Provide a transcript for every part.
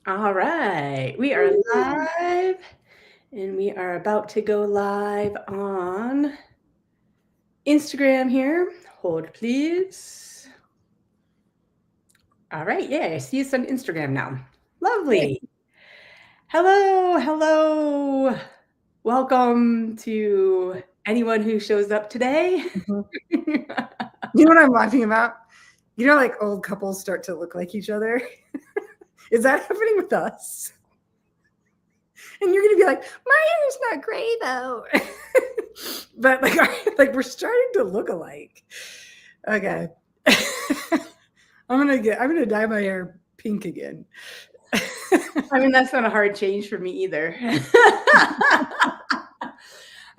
All right, we are live and we are about to go live on Instagram here. Hold, please. All right, yeah, I see us on Instagram now. Hey. Lovely. Hello, hello. Welcome to anyone who shows up today. Mhm. You know what I'm laughing about? You know, like old couples start to look like each other. Is that happening with us? And you're gonna be like, my hair is not gray though. But like we're starting to look alike. Okay. I'm gonna dye my hair pink again. I mean, that's not a hard change for me either. I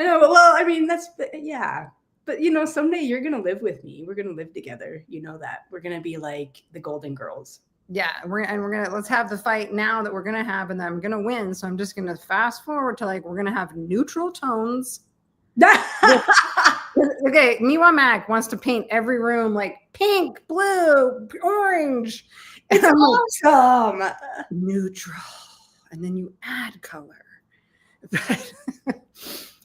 know, well, I mean, yeah. But someday you're gonna live with me. We're gonna live together. You know that. We're gonna be like the Golden Girls. Yeah, we're gonna let's have the fight now that we're gonna have, and then I'm gonna win. So I'm just gonna fast forward to like we're gonna have neutral tones. Okay, Miwa Mac wants to paint every room like pink, blue, orange. And It's I'm like, awesome. neutral. And then you add color.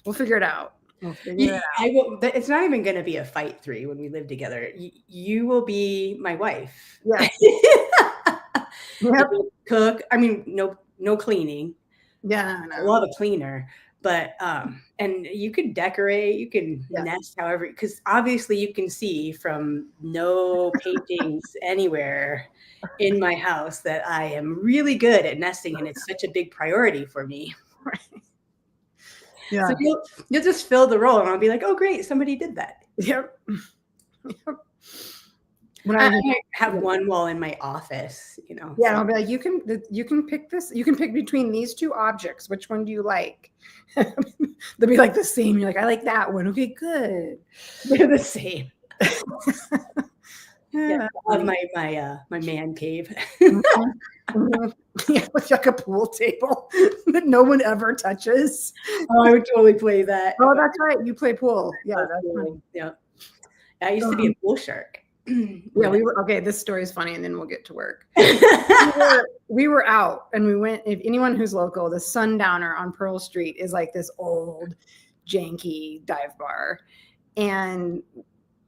We'll figure it out. We'll figure it out. I will. It's not even going to be a fight 3 when we live together. You will be my wife. Yes. You Yep. will cook. I mean, no cleaning. Yeah, I no. love a cleaner, but and you can decorate, you can Yeah. nest however, because obviously you can see from no paintings anywhere in my house that I am really good at nesting, and it's such a big priority for me. Yeah. So you'll just fill the role, and I'll be like, oh great, somebody did that. Yep. Yep. When I I was might have yeah. one wall in my office, Yeah, so I'll be like, you can pick this. You can pick between these two objects. Which one do you like? They'll be like the same. You're like, I like that one. Okay, good. they're the same. Yeah, Yeah, I love my man cave. mhm, mhm. Yeah, with like a pool table that no one ever touches. Oh, I would totally play that if Oh, I that's right. You play pool. Yeah, was that's cool. funny. Yeah. I used to be a Um, pool shark. yeah, When we were okay. This story is funny, and then we'll get to work. We were out, and we went. If anyone who's local, the Sundowner on Pearl Street is like this old, janky dive bar, and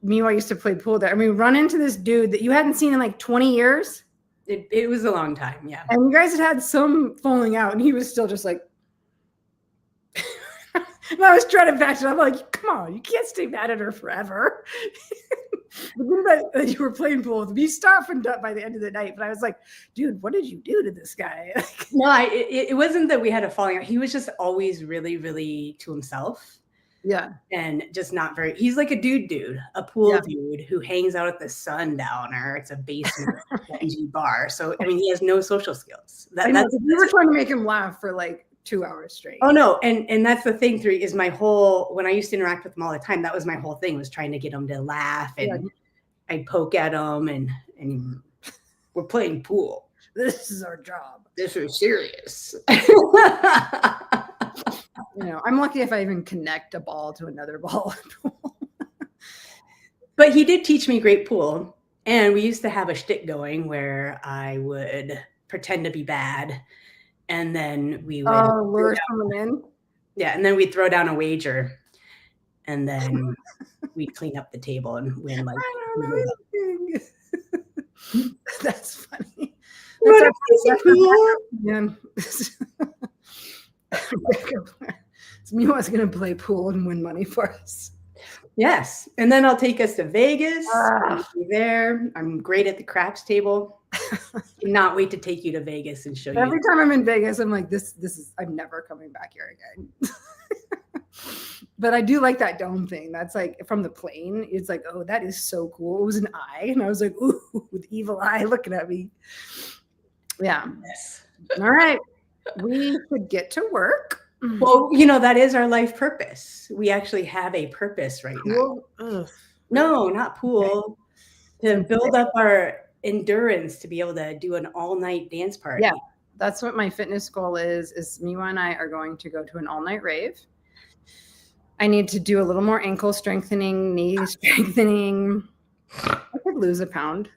me and I used to play pool there. And we run into this dude that you hadn't seen in like 20 years, it was a long time, yeah. and you guys had some falling out, and he was still just like. And I was trying to patch it. I'm like, come on, you can't stay mad at her forever. But then that you were playing pool with me, softened up by the end of the night. But I was like, dude, what did you do to this guy? No, it wasn't that we had a falling out. He was just always really, really to himself Yeah, and just not very. He's like a dude, a pool yeah. dude who hangs out at the Sundowner. It's a basement dingy bar. So I mean, he has no social skills. I know. That's We were trying to make him laugh for like 2 hours straight. Oh no, and that's the thing. 3 is my whole when I used to interact with him all the time. That was my whole thing was trying to get him to laugh, Yeah, and I'd poke at him, and we're playing pool. this is our job. This is serious. I'm lucky if I even connect a ball to another ball. But he did teach me great pool, and we used to have a shtick going where I would pretend to be bad, and then we would Oh, lure someone in. yeah, and then we'd throw down a wager, and then we'd clean up the table and win like I don't know anything. That's funny. you That's want to play some our pool? yeah. So Miwa's gonna play pool and win money for us. Yes, and then I'll take us to Vegas. We'll Ah. be there. I'm great at the craps table. Cannot wait to take you to Vegas and show you. Every time I'm in Vegas, I'm like, this is I'm never coming back here again. But I do like that dome thing. That's like from the plane. It's like, oh, that is so cool. It was an eye, and I was like, ooh, with evil eye looking at me. Yeah. Yes. All right. We could get to work. Well, that is our life purpose. We actually have a purpose right now. Pool. Ugh. No, not pool. To build up our endurance to be able to do an all-night dance party. Yeah, that's what my fitness goal is Miwa and I are going to go to an all-night rave. I need to do a little more ankle strengthening, knee strengthening. I could lose a pound.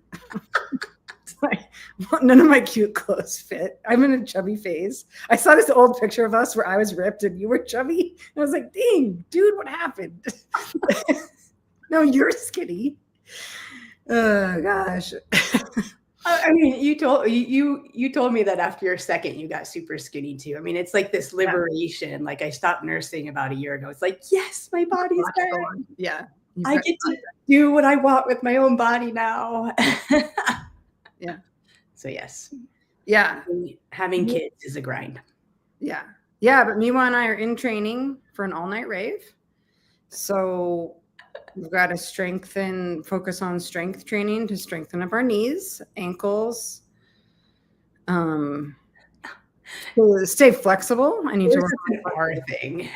None of my cute clothes fit. I'm in a chubby phase. I saw this old picture of us where I was ripped and you were chubby. And I was like, dang, dude, what happened? No, you're skinny. Oh gosh. I mean, you told me that after your second, you got super skinny too. I mean, it's like this liberation. Like I stopped nursing about a year ago. It's like, yes, my body's back. Yeah. I get to do what I want with my own body now. Yeah. So yes. Yeah. Having kids is a grind. Yeah. Yeah. But Miwa and I are in training for an all-night rave. So we've got to focus on strength training to strengthen up our knees, ankles. To stay flexible, I need to work on our thing.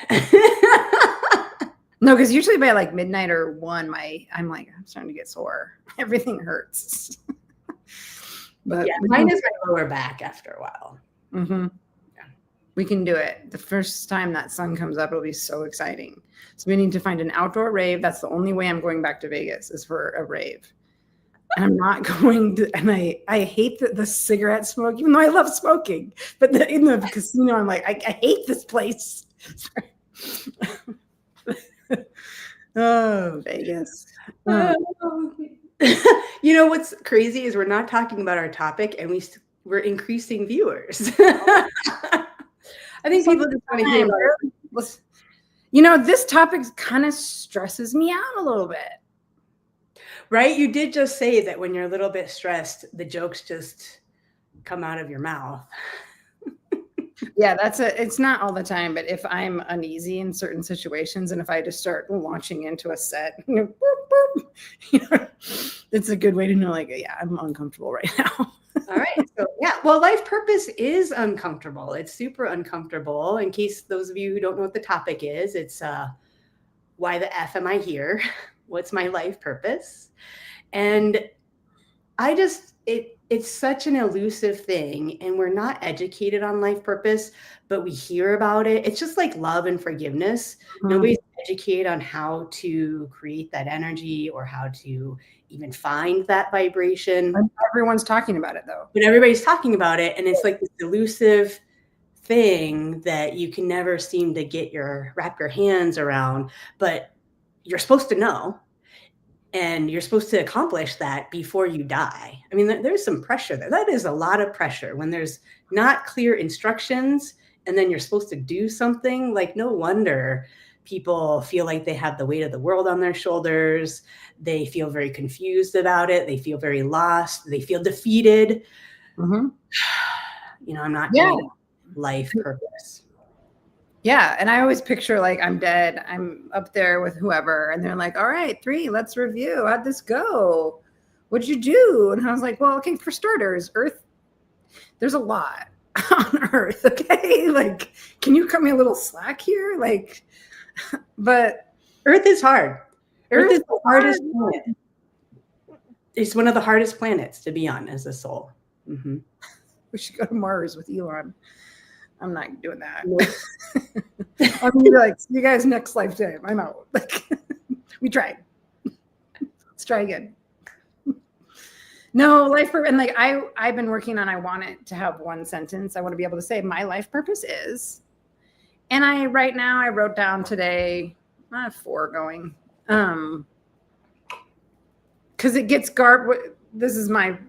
No, because usually by like midnight or 1, I'm starting to get sore. Everything hurts. But yeah, mine is my lower back after a while. Mm-hmm. Yeah. We can do it. The first time that sun comes up, it'll be so exciting. So we need to find an outdoor rave. That's the only way I'm going back to Vegas is for a rave. And I'm not going to, and I hate the cigarette smoke, even though I love smoking. But in the casino, I'm like, I hate this place. Oh, Vegas. You know what's crazy is we're not talking about our topic and we're increasing viewers. I think people just want to hear about it. You know, this topic kind of stresses me out a little bit. Right? You did just say that when you're a little bit stressed, the jokes just come out of your mouth. Yeah, it's not all the time, but if I'm uneasy in certain situations and if I just start launching into a set, boop, boop, it's a good way to know, like, yeah, I'm uncomfortable right now. All right. So yeah, well, life purpose is uncomfortable. It's super uncomfortable. In case those of you who don't know what the topic is, it's why the F am I here? What's my life purpose? And it's such an elusive thing, and we're not educated on life purpose, but we hear about it. It's just like love and forgiveness. Mm-hmm. Nobody's educated on how to create that energy or how to even find that vibration. Everyone's talking about it though. But everybody's talking about it, and it's like this elusive thing that you can never seem to wrap your hands around, but you're supposed to know. And you're supposed to accomplish that before you die. I mean, there's some pressure there. That is a lot of pressure when there's not clear instructions and then you're supposed to do something. Like, no wonder people feel like they have the weight of the world on their shoulders. They feel very confused about it. They feel very lost. They feel defeated. Mm-hmm. You know, I'm not getting life purpose. Yeah. And I always picture like I'm dead. I'm up there with whoever. And they're like, all right, 3, let's review. How'd this go? What'd you do? And I was like, well, okay, for starters, Earth, there's a lot on Earth. Okay. Like, can you cut me a little slack here? Like, but Earth is hard. Earth is the hardest planet. It's one of the hardest planets to be on as a soul. Mm-hmm. We should go to Mars with Elon. I'm not doing that. I'm gonna be like, see you guys next lifetime. I'm out. Like, we tried. Let's try again. No, life purpose. And like I've been working on, I want it to have one sentence. I want to be able to say my life purpose is. And right now I wrote down today, I have 4 going. Because it gets this is my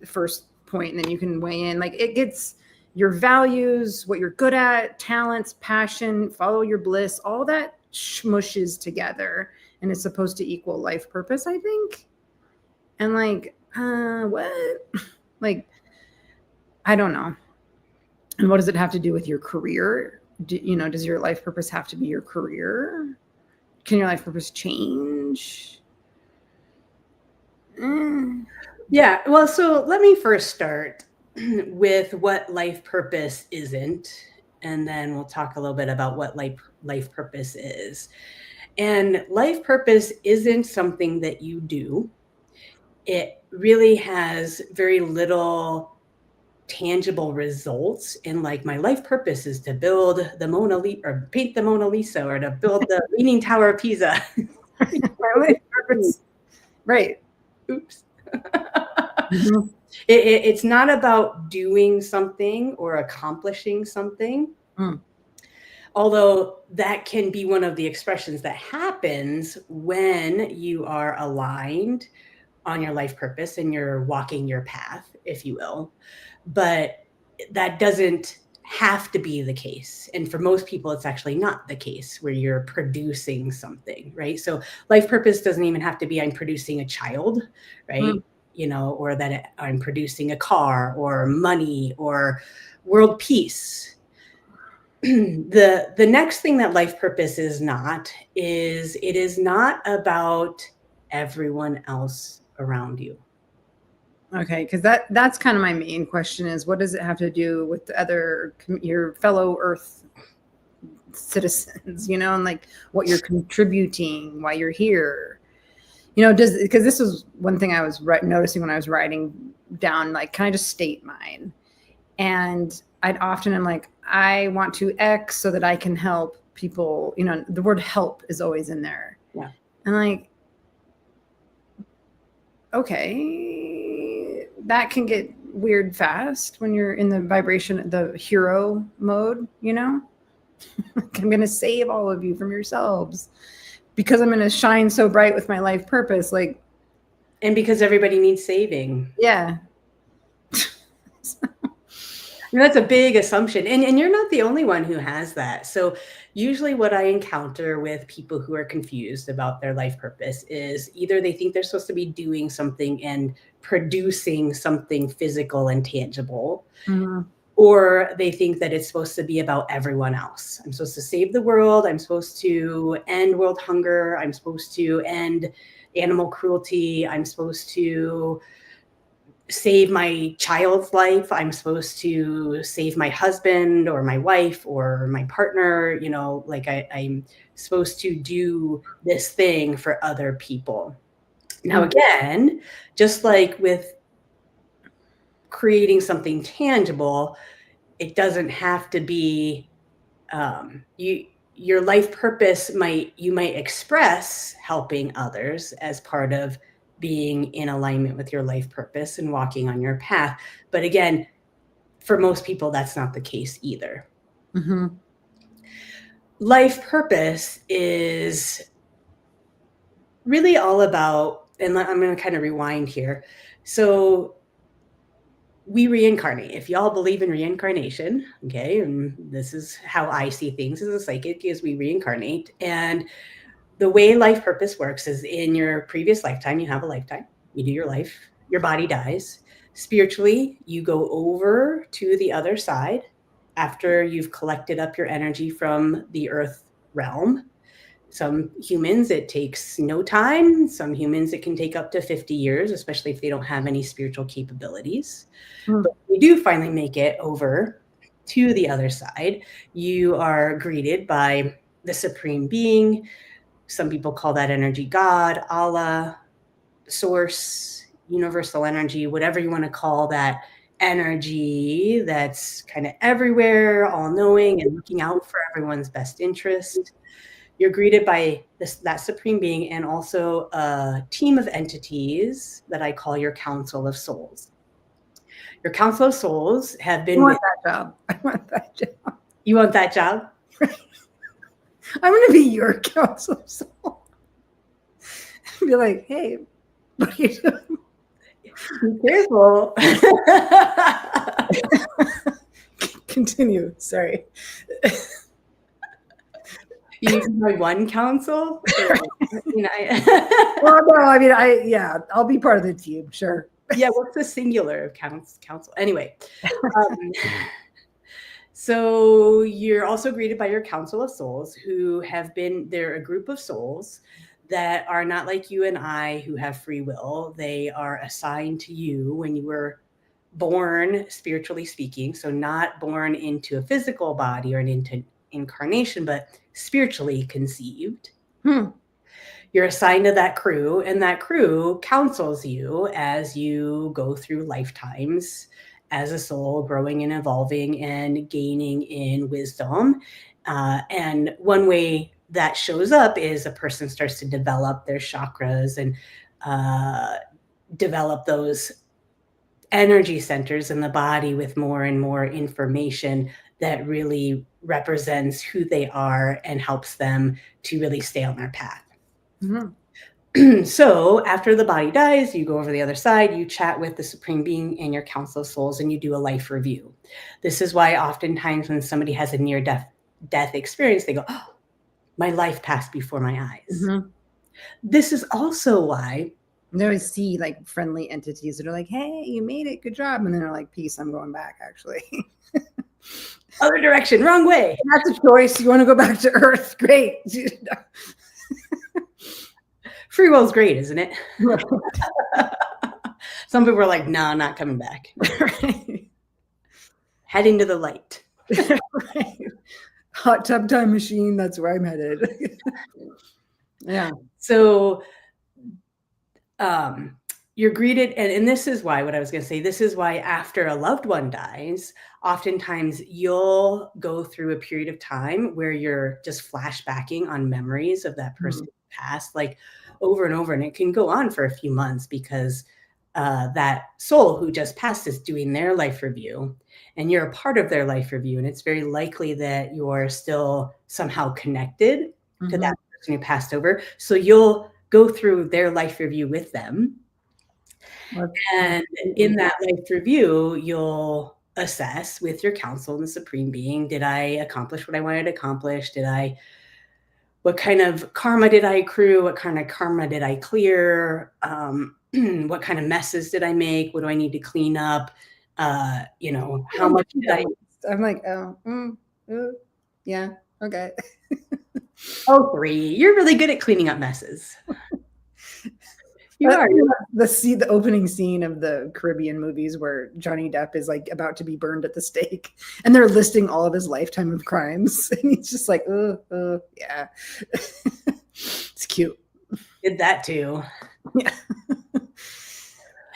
first point, and then you can weigh in. Like, it gets your values, what you're good at, talents, passion, follow your bliss, all that smushes together, and it's supposed to equal life purpose, I think. And like, what? Like, I don't know. And what does it have to do with your career? Does your life purpose have to be your career? Can your life purpose change? Yeah. Well, so let me first start with what life purpose isn't, and then we'll talk a little bit about what life purpose is. And life purpose isn't something that you do. It really has very little tangible results in, like, my life purpose is to build the Mona Lisa or paint the Mona Lisa or to build the Leaning Tower of Pisa. My life purpose. Right. Oops. Mhm. It's not about doing something or accomplishing something, Mm. although that can be one of the expressions that happens when you are aligned on your life purpose and you're walking your path, if you will. But that doesn't have to be the case. And for most people, it's actually not the case where you're producing something, right? So life purpose doesn't even have to be I'm producing a child, right? Mm. Or that I'm producing a car or money or world peace. The next thing that life purpose is not is it is not about everyone else around you. Okay, because that's kind of my main question is what does it have to do with the other your fellow Earth citizens, and like what you're contributing, why you're here, does because this was one thing I was noticing when I was writing down, like, can I just state mine? And I'd often am like, I want to X so that I can help people. The word help is always in there. Yeah. And like, okay, that can get weird fast when you're in the vibration, the hero mode, I'm going to save all of you from yourselves because I'm going to shine so bright with my life purpose. Like, And because everybody needs saving. yeah. That's a big assumption. And you're not the only one who has that. So usually what I encounter with people who are confused about their life purpose is either they think they're supposed to be doing something and producing something physical and tangible, Mhm. or they think that it's supposed to be about everyone else. I'm supposed to save the world. I'm supposed to end world hunger. I'm supposed to end animal cruelty. I'm supposed to save my child's life. I'm supposed to save my husband or my wife or my partner. Like I'm supposed to do this thing for other people. Now, again, just like with creating something tangible, it doesn't have to be your life purpose. You might express helping others as part of being in alignment with your life purpose and walking on your path. But again, for most people, that's not the case either. Mm-hmm. Life purpose is really all about, and I'm going to kind of rewind here. So we reincarnate. If y'all believe in reincarnation, okay, and this is how I see things as a psychic, is we reincarnate. And the way life purpose works is in your previous lifetime, you have a lifetime, you do your life, your body dies. Spiritually, you go over to the other side after you've collected up your energy from the earth realm. Some humans, it takes no time. Some humans, it can take up to 50 years, especially if they don't have any spiritual capabilities. Mm. But we do finally make it over to the other side. You are greeted by the Supreme Being. Some people call that energy God, Allah, source, universal energy, whatever you want to call that energy that's kind of everywhere, all knowing and looking out for everyone's best interest. You're greeted by that Supreme Being and also a team of entities that I call your Council of Souls. Your Council of Souls have been with that job. I want that job. You want that job? I'm going to be your Council of Souls. Be like, hey, what are you doing? Be careful. Continue. Sorry. You my one council? Well, no, I mean, I'll be part of the team, sure. Yeah, what's the singular of council? Anyway, so you're also greeted by your Council of Souls, who they're a group of souls that are not like you and I, who have free will. They are assigned to you when you were born, spiritually speaking, so not born into a physical body or into incarnation, but spiritually conceived. You're assigned to that crew, and that crew counsels you as you go through lifetimes as a soul, growing and evolving and gaining in wisdom. And one way that shows up is a person starts to develop their chakras and develop those energy centers in the body with more and more information that really represents who they are and helps them to really stay on their path. So after the body dies, you go over the other side, you chat with the Supreme Being and your Council of Souls, and you do a life review. This is why oftentimes when somebody has a near-death experience, they go, oh, my life passed before my eyes. This is also why they always see like friendly entities that are like, hey, you made it, good job. And then they're like, peace, I'm going back, actually. Other direction, wrong way. That's a choice. You want to go back to Earth? Great. Free will's great, isn't it? Some people are like, no, not coming back. Right. Heading to the light. Right. Hot tub time machine, that's where I'm headed. Yeah. So you're greeted, and this is why, what I was going to say, this is why after a loved one dies, oftentimes you'll go through a period of time where you're just flashbacking on memories of that person past, like over and over, and it can go on for a few months because that soul who just passed is doing their life review, and you're a part of their life review, and it's very likely that you're still somehow connected to that person who passed over. So you'll go through their life review with them. And in that life review, you'll assess with your council and the Supreme Being, did I accomplish what I wanted to accomplish? What kind of karma did I accrue? What kind of karma did I clear? What kind of messes did I make? What do I need to clean up? How much did I? I'm like, yeah, okay. Oh, 3. You're really good at cleaning up messes. You are. The opening scene of the Caribbean movies where Johnny Depp is like about to be burned at the stake, and they're listing all of his lifetime of crimes, and he's just like, yeah. It's cute. Did that too. Yeah.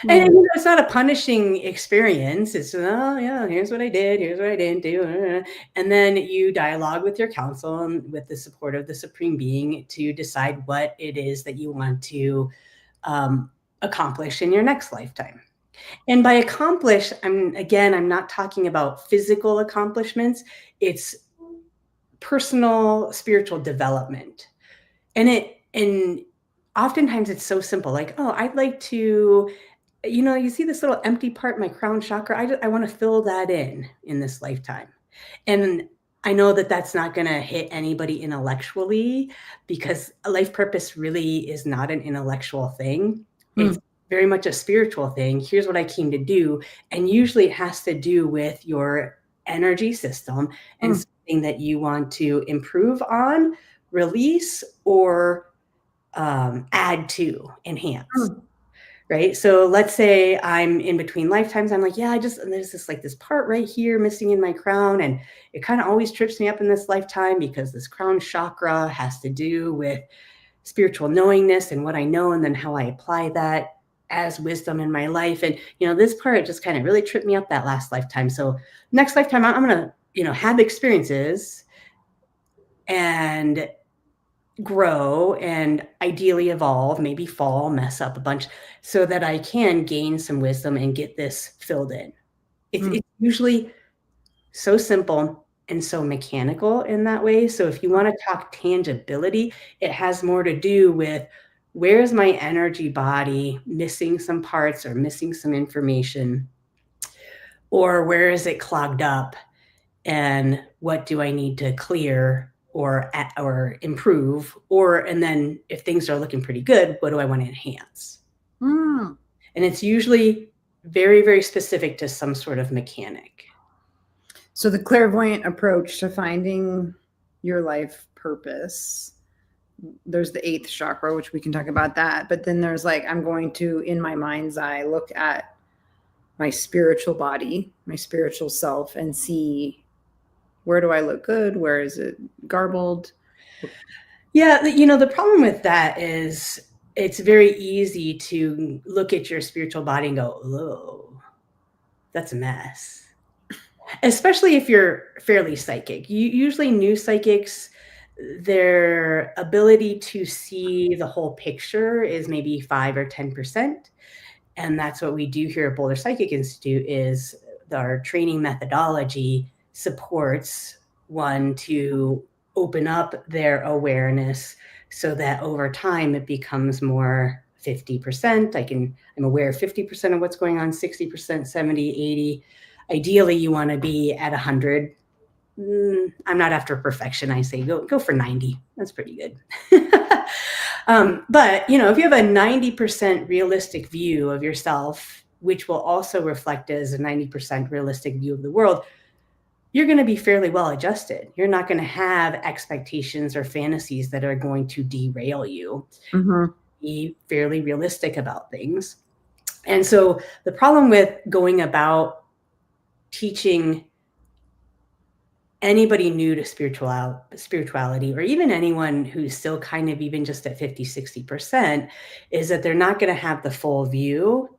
And it's not a punishing experience. It's, oh, yeah, here's what I did. Here's what I didn't do. And then you dialogue with your council and with the support of the Supreme Being to decide what it is that you want to accomplish in your next lifetime. And by accomplish, I'm not talking about physical accomplishments. It's personal spiritual development. And oftentimes it's so simple, like, oh, I'd like to, you see this little empty part in my crown chakra. I want to fill that in this lifetime. And I know that that's not going to hit anybody intellectually, because a life purpose really is not an intellectual thing. It's very much a spiritual thing. Here's what I came to do. And usually it has to do with your energy system and something that you want to improve on, release, or add to, enhance. Right. So let's say I'm in between lifetimes. I'm like, yeah, there's this part right here missing in my crown. And it kind of always trips me up in this lifetime because this crown chakra has to do with spiritual knowingness and what I know, and then how I apply that as wisdom in my life. And, this part just kind of really tripped me up that last lifetime. So next lifetime, I'm going to, have experiences and grow and ideally evolve, maybe fall, mess up a bunch, so that I can gain some wisdom and get this filled in. It's usually so simple and so mechanical in that way. So if you want to talk tangibility, it has more to do with, where's my energy body missing some parts or missing some information, or where is it clogged up, and what do I need to clear or improve, and then if things are looking pretty good, what do I want to enhance? And it's usually very, very specific to some sort of mechanic. So the clairvoyant approach to finding your life purpose, there's the 8th chakra, which we can talk about that. But then there's like, I'm going to, in my mind's eye, look at my spiritual body, my spiritual self, and see, where do I look good? Where is it garbled? Yeah. The problem with that is it's very easy to look at your spiritual body and go, oh, that's a mess. Especially if you're fairly psychic. Usually new psychics, their ability to see the whole picture is maybe 5 or 10%. And that's what we do here at Boulder Psychic Institute is our training methodology supports one to open up their awareness so that over time it becomes more 50%. I'm aware of 50% of what's going on, 60%, 70, 80. Ideally, you want to be at 100. I'm not after perfection. I say go for 90. That's pretty good. But if you have a 90% realistic view of yourself, which will also reflect as a 90% realistic view of the world, you're going to be fairly well adjusted. You're not going to have expectations or fantasies that are going to derail you. Mm-hmm. Be fairly realistic about things. And so the problem with going about teaching anybody new to spirituality, or even anyone who's still kind of even just at 50, 60%, is that they're not going to have the full view.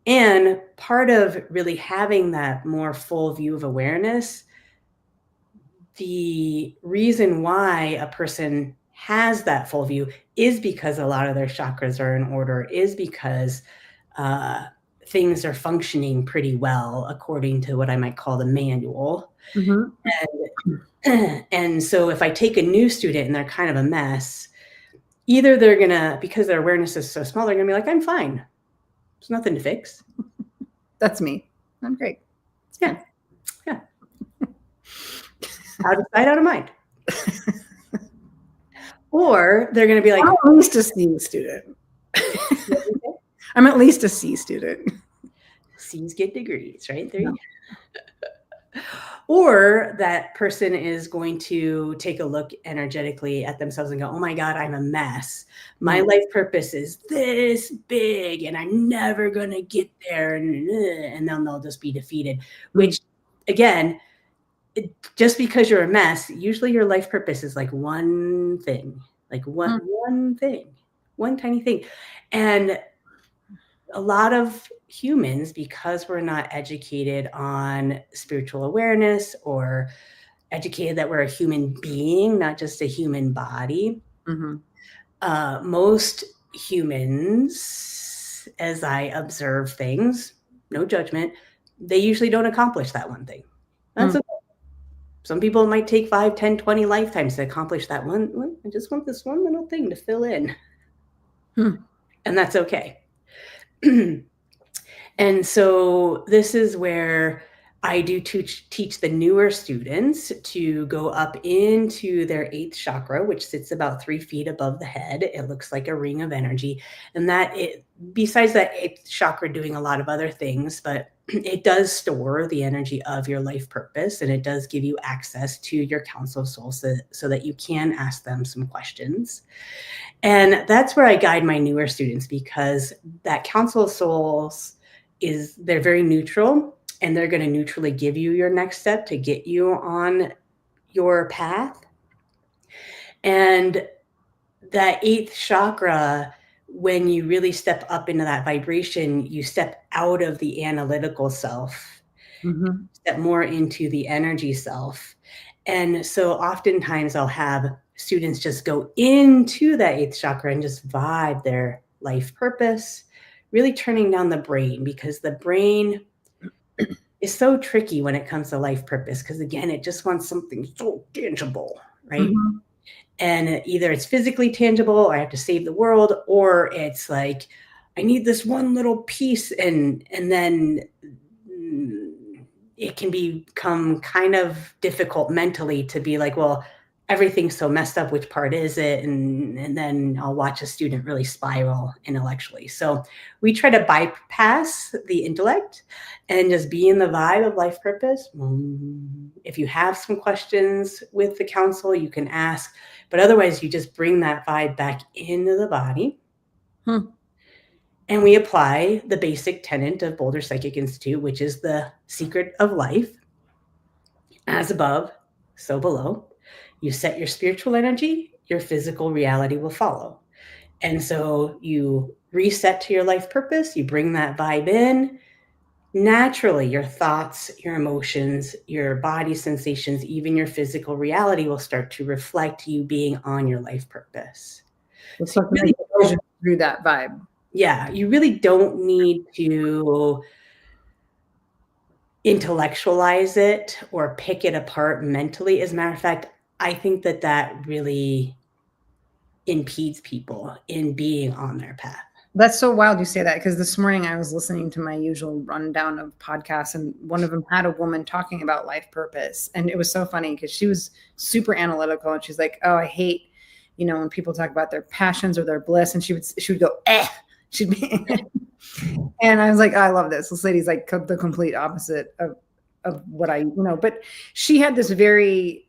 And part of really having that more full view of awareness, the reason why a person has that full view is because a lot of their chakras are in order, is because things are functioning pretty well according to what I might call the manual. Mm-hmm. And so if I take a new student and they're kind of a mess, either they're gonna, because their awareness is so small, they're gonna be like, I'm fine. There's nothing to fix. That's me. I'm great. Yeah. Out of sight, out of mind. Or they're gonna be like, I'm at least a C student. I'm at least a C student. C's get degrees, right? There you go. Or that person is going to take a look energetically at themselves and go, oh my God, I'm a mess. My life purpose is this big and I'm never going to get there. And then they'll just be defeated, which again, just because you're a mess, usually your life purpose is like one thing, like one thing, one tiny thing. And a lot of humans, because we're not educated on spiritual awareness or educated that we're a human being, not just a human body, most humans, as I observe things, no judgment, they usually don't accomplish that one thing. That's okay. Some people might take 5, 10, 20 lifetimes to accomplish that one. I just want this one little thing to fill in. And that's okay. And so this is where I do teach the newer students to go up into their 8th chakra, which sits about 3 feet above the head. It looks like a ring of energy. And besides that 8th chakra doing a lot of other things, but it does store the energy of your life purpose, and it does give you access to your council of souls so that you can ask them some questions. And that's where I guide my newer students, because that council of souls they're very neutral, and they're going to neutrally give you your next step to get you on your path. And that 8th chakra, when you really step up into that vibration, you step out of the analytical self, step more into the energy self. And so oftentimes I'll have students just go into that 8th chakra and just vibe their life purpose, really turning down the brain, because the brain is so tricky when it comes to life purpose, because again, it just wants something so tangible, right? And either it's physically tangible, or I have to save the world, or it's like, I need this one little piece, and then it can become kind of difficult mentally to be like, well, everything's so messed up, which part is it? And then I'll watch a student really spiral intellectually. So we try to bypass the intellect and just be in the vibe of life purpose. If you have some questions with the council, you can ask, but otherwise you just bring that vibe back into the body. And we apply the basic tenet of Boulder Psychic Institute, which is the secret of life: as above, so below. You set your spiritual energy, your physical reality will follow. And so you reset to your life purpose, you bring that vibe in. Naturally, your thoughts, your emotions, your body sensations, even your physical reality will start to reflect you being on your life purpose. So really through that vibe. Yeah, you really don't need to intellectualize it or pick it apart mentally. As a matter of fact, I think that that really impedes people in being on their path. That's so wild you say that, because this morning I was listening to my usual rundown of podcasts, and one of them had a woman talking about life purpose. And it was so funny because she was super analytical, and she's like, oh, I hate, when people talk about their passions or their bliss, and she would go, eh. She'd be and I was like, oh, I love this. This lady's like the complete opposite of what but she had this very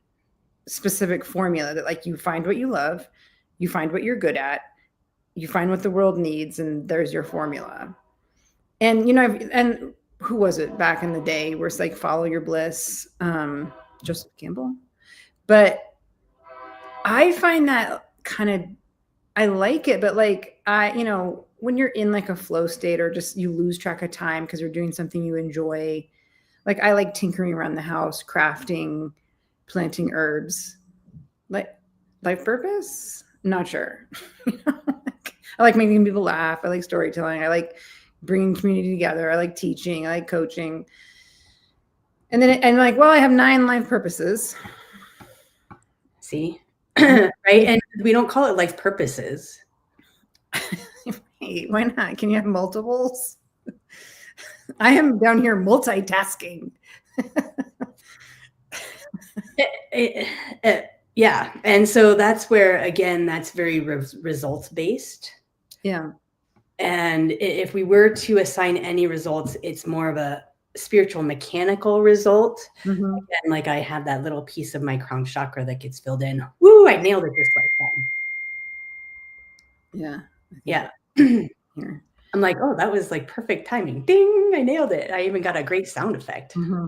specific formula that, like, you find what you love, you find what you're good at, you find what the world needs, and there's your formula. And and who was it back in the day where it's like follow your bliss, Joseph Campbell? But I find that I like it, but like when you're in like a flow state, or just you lose track of time because you're doing something you enjoy, like I like tinkering around the house, crafting, planting herbs. Like life purpose? Not sure. I like making people laugh. I like storytelling. I like bringing community together. I like teaching. I like coaching. And then, like, well, I have 9 life purposes. See? Right? And we don't call it life purposes. Hey, why not? Can you have multiples? I am down here multitasking. Yeah. And so that's where, again, that's very results based. Yeah. And if we were to assign any results, it's more of a spiritual mechanical result. Mm-hmm. Again, like I have that little piece of my crown chakra that gets filled in. Woo, I nailed it this lifetime. Yeah. Yeah. Here. I'm like, oh, that was like perfect timing. Ding, I nailed it. I even got a great sound effect. Mm-hmm.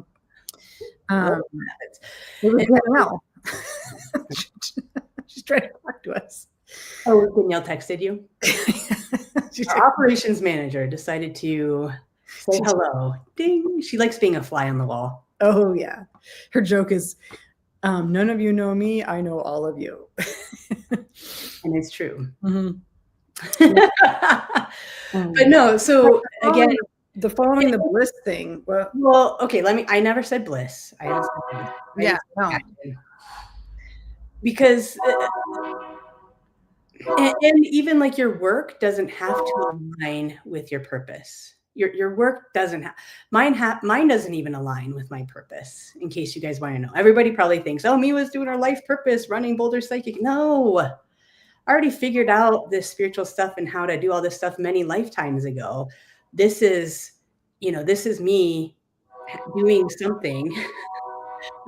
It was Danielle. She's trying to talk to us. Oh, Danielle texted you? Our operations manager decided to say hello. Ding. She likes being a fly on the wall. Oh, yeah. Her joke is, none of you know me. I know all of you. And it's true. Mm-hmm. But no, so again, the following the bliss thing. Well, okay, I never said bliss. I haven't said bliss. Yeah, no. Because and even like your work doesn't have to align with your purpose. Your work doesn't have mine doesn't even align with my purpose, in case you guys want to know. Everybody probably thinks, oh, Miwa's doing her life purpose, running Boulder Psychic. No, I already figured out this spiritual stuff and how to do all this stuff many lifetimes ago. This is me doing something.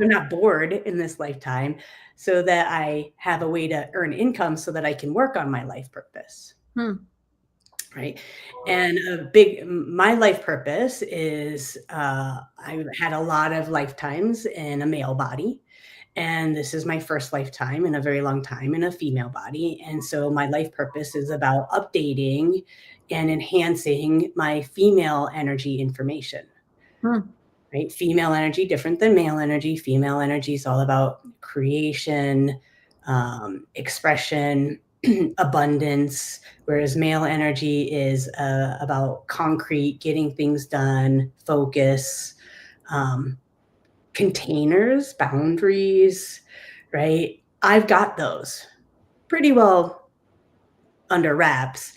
I'm not bored in this lifetime, so that I have a way to earn income so that I can work on my life purpose. Right. And my life purpose is, I've had a lot of lifetimes in a male body. And this is my first lifetime in a very long time in a female body. And so my life purpose is about updating and enhancing my female energy information. Right? Female energy, different than male energy. Female energy is all about creation, expression, abundance, whereas male energy is about concrete, getting things done, focus, containers, boundaries, right? I've got those pretty well under wraps.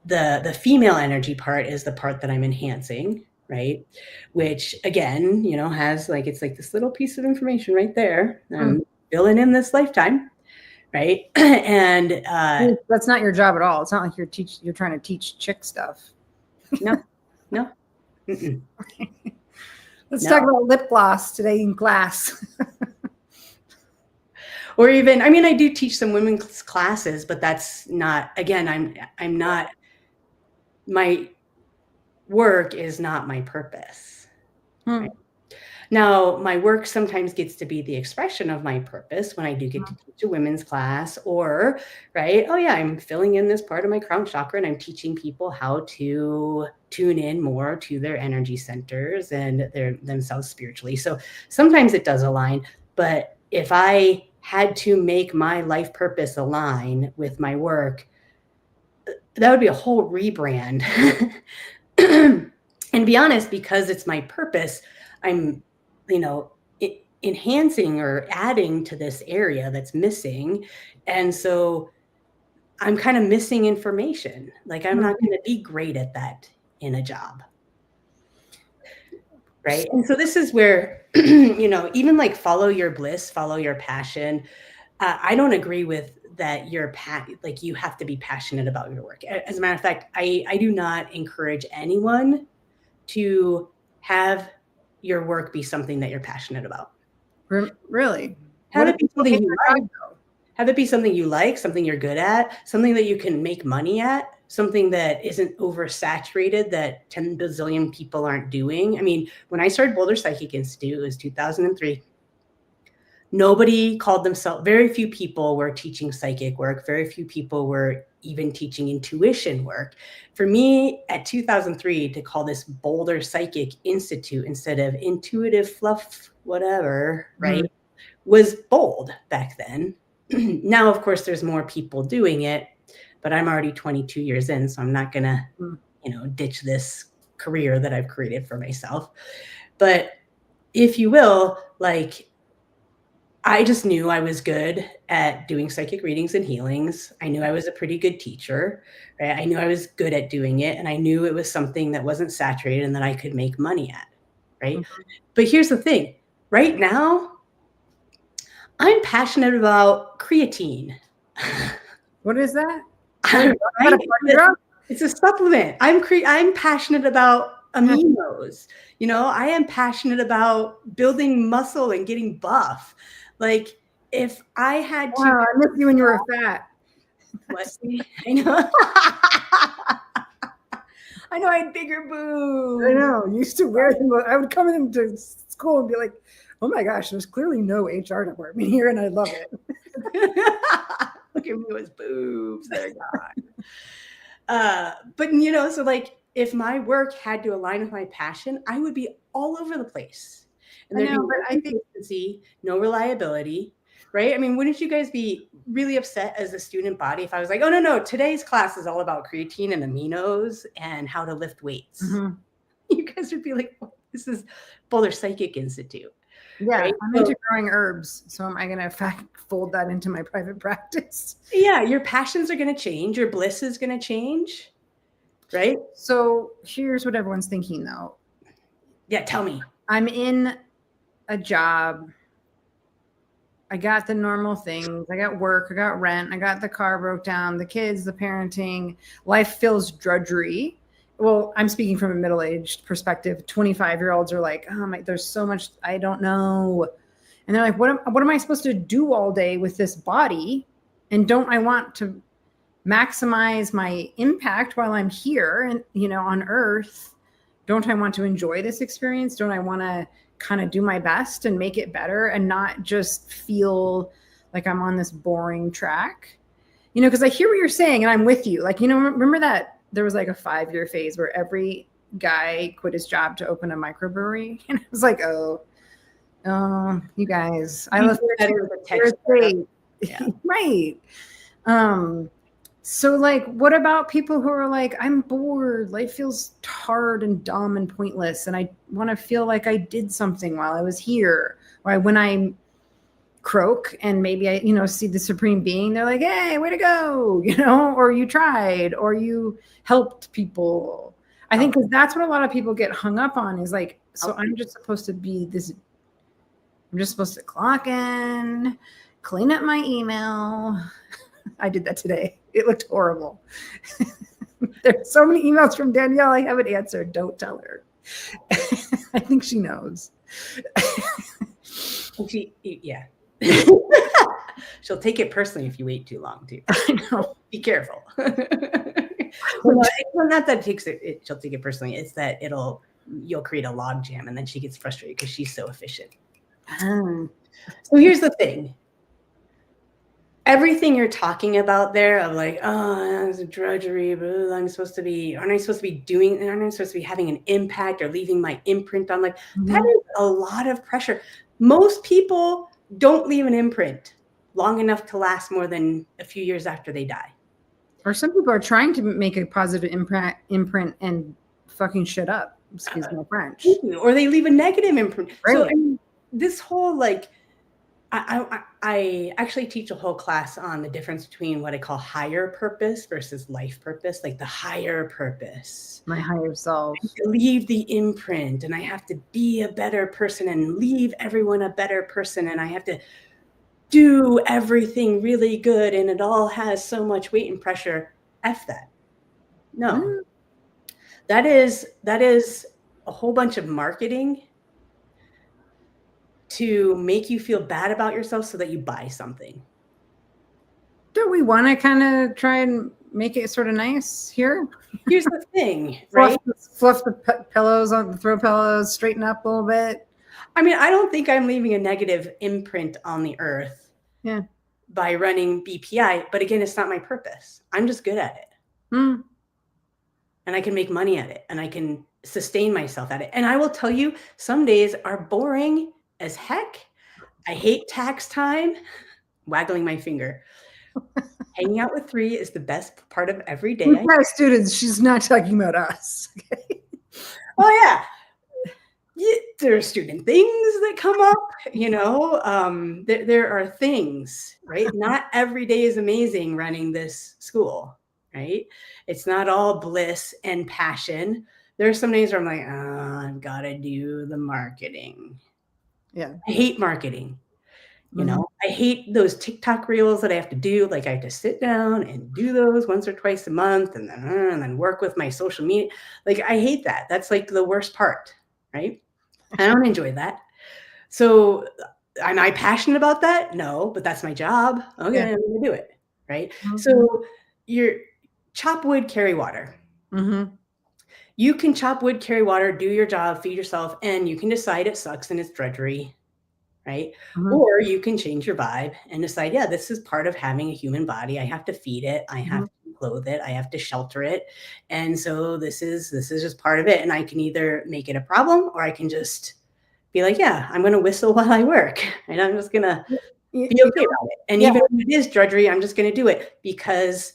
The female energy part is the part that I'm enhancing, right? Which again, has it's like this little piece of information right there. I'm filling in this lifetime, right? And that's not your job at all. It's not like you're trying to teach chick stuff. No. Let's talk about lip gloss today in class. Or even, I do teach some women's classes, but that's not, again, I'm not, my work is not my purpose. Right? Now, my work sometimes gets to be the expression of my purpose when I do get to teach a women's class, or, right, oh yeah, I'm filling in this part of my crown chakra and I'm teaching people how to tune in more to their energy centers and themselves spiritually. So sometimes it does align, but if I had to make my life purpose align with my work, that would be a whole rebrand. And to be honest, because it's my purpose, I'm, enhancing or adding to this area that's missing. And so I'm kind of missing information. Like I'm not going to be great at that in a job. Right. And so this is where, even like follow your bliss, follow your passion. I don't agree with that like you have to be passionate about your work. As a matter of fact, I do not encourage anyone to have your work be something that you're passionate about. Really? Have it be something you like. Have it be something you like, something you're good at, something that you can make money at, something that isn't oversaturated that 10 bazillion people aren't doing. I mean, when I started Boulder Psychic Institute, it was 2003. Nobody called themselves, very few people were teaching psychic work. Very few people were even teaching intuition work. For me at 2003 to call this Boulder Psychic Institute instead of intuitive fluff, whatever, right, was bold back then. Now, of course, there's more people doing it, but I'm already 22 years in, so I'm not going to, ditch this career that I've created for myself. But if you will, like, I just knew I was good at doing psychic readings and healings. I knew I was a pretty good teacher, right? I knew I was good at doing it. And I knew it was something that wasn't saturated and that I could make money at, right? But here's the thing. Right now, I'm passionate about creatine. What is that? It's a supplement. I'm passionate about aminos. I am passionate about building muscle and getting buff. Like if I had to, I missed you when you were fat. What? I know. I know I had bigger boobs. I know. You used to wear them. I would come into school and be like, oh my gosh, there's clearly no HR department here, and I love it. Look at me with boobs. They're gone. But so like if my work had to align with my passion, I would be all over the place. And there'd be no consistency, no reliability, right? I mean, wouldn't you guys be really upset as a student body if I was like, oh, no, today's class is all about creatine and aminos and how to lift weights? You guys would be like, oh, this is Boulder Psychic Institute. Yeah, right? I'm into growing herbs, so am I going to fold that into my private practice? Yeah, your passions are going to change. Your bliss is going to change, right? So here's what everyone's thinking, though. Yeah, tell me. I'm in a job. I got the normal things. I got work. I got rent. I got the car broke down, the kids, the parenting. Life feels drudgery. Well, I'm speaking from a middle-aged perspective. 25-year-olds are like, oh my, there's so much I don't know. And they're like, what am I supposed to do all day with this body? And don't I want to maximize my impact while I'm here and, on Earth? Don't I want to enjoy this experience? Don't I want to kind of do my best and make it better and not just feel like I'm on this boring track? Because I hear what you're saying and I'm with you. Like, remember that there was like a 5-year phase where every guy quit his job to open a microbrewery. And I was like, oh, you guys, I love it. Yeah. Right. So like, what about people who are like, I'm bored, life feels hard and dumb and pointless, and I want to feel like I did something while I was here, or when I croak and maybe I, see the supreme being, they're like, hey, way to go, or you tried, or you helped people. I think because that's what a lot of people get hung up on is like, so I'm just supposed to be this, I'm just supposed to clock in, clean up my email. I did that today. It looked horrible. There's so many emails from Danielle I haven't answered. Don't tell her. I think she knows. Yeah. She'll take it personally if you wait too long, too. I know. Be careful. Well, not that she'll take it personally. It's that you'll create a log jam and then she gets frustrated because she's so efficient. So here's the thing. Everything you're talking about there of like, oh, it's a drudgery, but aren't I supposed to be having an impact or leaving my imprint on, like, that is a lot of pressure. Most people don't leave an imprint long enough to last more than a few years after they die. Or some people are trying to make a positive imprint and fucking shit up. Excuse my French. Or they leave a negative imprint. Right. So I mean, this whole like, I actually teach a whole class on the difference between what I call higher purpose versus life purpose. Like the higher purpose, My higher self. Leave the imprint, and I have to be a better person and leave everyone a better person, and I have to do everything really good, and it all has so much weight and pressure. F that. No. That is a whole bunch of marketing to make you feel bad about yourself so that you buy something. Do we want to kind of try and make it sort of nice here? Here's the thing, right? Fluff the pillows on the throw pillows, straighten up a little bit. I mean, I don't think I'm leaving a negative imprint on the earth by running BPI, but again, it's not my purpose. I'm just good at it. And I can make money at it, and I can sustain myself at it. And I will tell you, some days are boring as heck. I hate tax time. Waggling my finger. Hanging out with Three is the best part of every day. Okay, students, she's not talking about us. Okay. Oh yeah, there are student things that come up. You know, there are things, right? Not every day is amazing running this school, right? It's not all bliss and passion. There are some days where I'm like, oh, I've got to do the marketing. Yeah, I hate marketing. You know, I hate those TikTok reels that I have to do. Like I have to sit down and do those once or twice a month and then work with my social media. Like I hate that. That's like the worst part, right? I don't enjoy that. So am I passionate about that? No, but that's my job. Okay, I'm going to do it, right? So you're chop wood, carry water. You can chop wood, carry water, do your job, feed yourself, and you can decide it sucks and it's drudgery. Right? Or you can change your vibe and decide, yeah, this is part of having a human body. I have to feed it. I have to clothe it. I have to shelter it. And so this is just part of it. And I can either make it a problem, or I can just be like, yeah, I'm going to whistle while I work. And I'm just going to be okay about it. And even if it is drudgery, I'm just going to do it because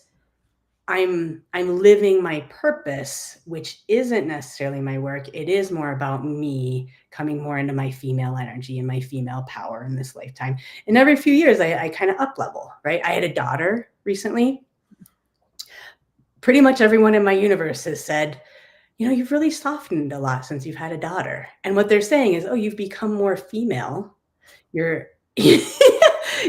I'm living my purpose, which isn't necessarily my work. It is more about me coming more into my female energy and my female power in this lifetime. And every few years, I kind of up level, right? I had a daughter recently. Pretty much everyone in my universe has said, you know, you've really softened a lot since you've had a daughter. And what they're saying is, oh, you've become more female.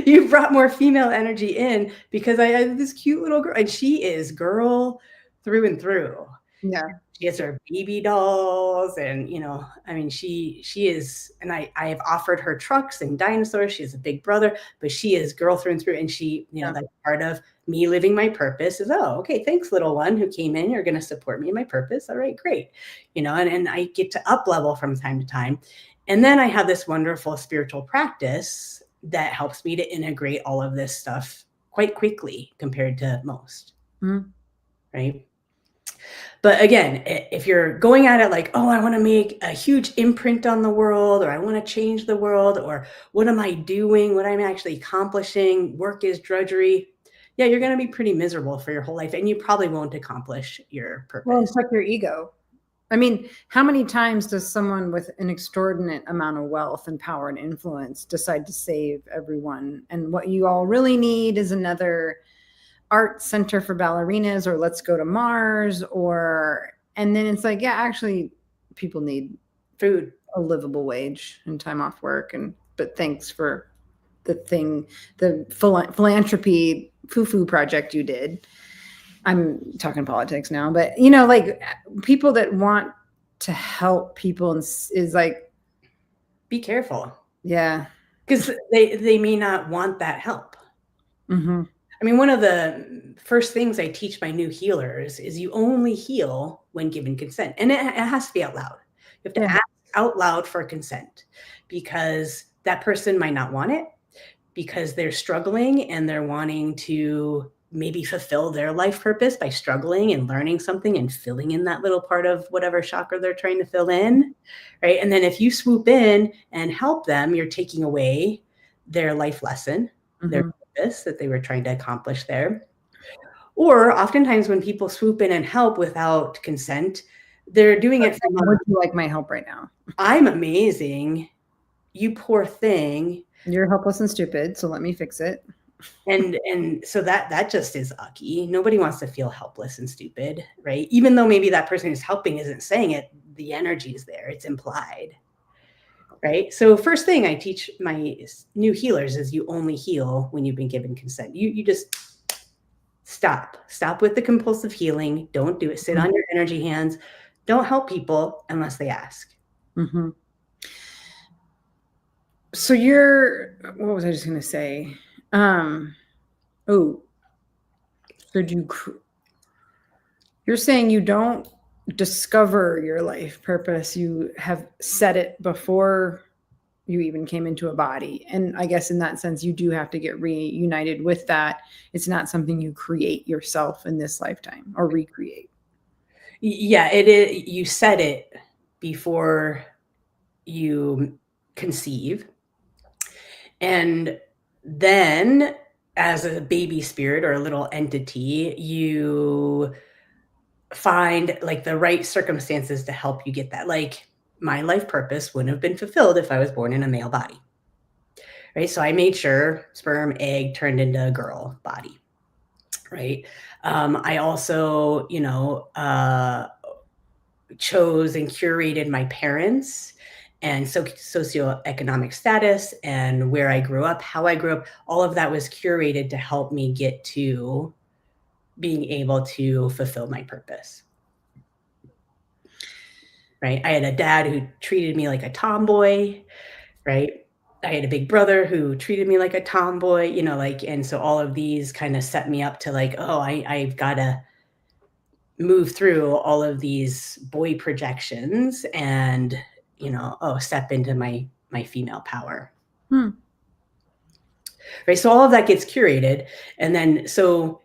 You've brought more female energy in because I have this cute little girl, and she is girl through and through. Yeah. She has her baby dolls, and you know, I mean, she is, and I have offered her trucks and dinosaurs. She has a big brother, but she is girl through and through. And she, you know, that's part of me living my purpose is, oh, okay, thanks, little one who came in. You're going to support me in my purpose. All right, great. You know, and I get to up level from time to time. And then I have this wonderful spiritual practice that helps me to integrate all of this stuff quite quickly compared to most. Right. But again, if you're going at it like, oh, I want to make a huge imprint on the world, or I want to change the world, or what am I doing? What I'm actually accomplishing? Work is drudgery. Yeah, you're going to be pretty miserable for your whole life, and you probably won't accomplish your purpose. Well, it's like your ego. I mean, how many times does someone with an extraordinary amount of wealth and power and influence decide to save everyone? And what you all really need is another art center for ballerinas, or let's go to Mars, and then it's like, yeah, actually people need food, a livable wage, and time off work. But thanks for the philanthropy foo-foo project you did. I'm talking politics now, but you know, like people that want to help people is like, be careful. Yeah. Because they may not want that help. I mean, one of the first things I teach my new healers is you only heal when given consent. And it has to be out loud. You have to ask out loud for consent, because that person might not want it, because they're struggling and they're wanting to maybe fulfill their life purpose by struggling and learning something and filling in that little part of whatever chakra they're trying to fill in, right? And then if you swoop in and help them, you're taking away their life lesson, their purpose that they were trying to accomplish there. Or oftentimes when people swoop in and help without consent, they're doing it from Would you like my help right now? I'm amazing, you poor thing. You're helpless and stupid, so let me fix it. And so that just is ucky. Nobody wants to feel helpless and stupid, right? Even though maybe that person who's helping isn't saying it, the energy is there, it's implied. Right? So first thing I teach my new healers is you only heal when you've been given consent. You just stop with the compulsive healing. Don't do it. Sit on your energy hands. Don't help people unless they ask. Mm-hmm. So what was I just going to say? You're saying you don't discover your life purpose. You have set it before you even came into a body. And I guess in that sense, you do have to get reunited with that. It's not something you create yourself in this lifetime or recreate. Yeah, it is. You set it before you conceive. And then as a baby spirit or a little entity, you find like the right circumstances to help you get that. Like my life purpose wouldn't have been fulfilled if I was born in a male body. Right? So I made sure sperm, egg turned into a girl body. Right? I also, chose and curated my parents and socioeconomic status and where I grew up, how I grew up. All of that was curated to help me get to being able to fulfill my purpose. Right? I had a dad who treated me like a tomboy, right? I had a big brother who treated me like a tomboy, and so all of these kind of set me up to like, oh, I've got to move through all of these boy projections and, step into my female power. Right. So all of that gets curated. And then, so,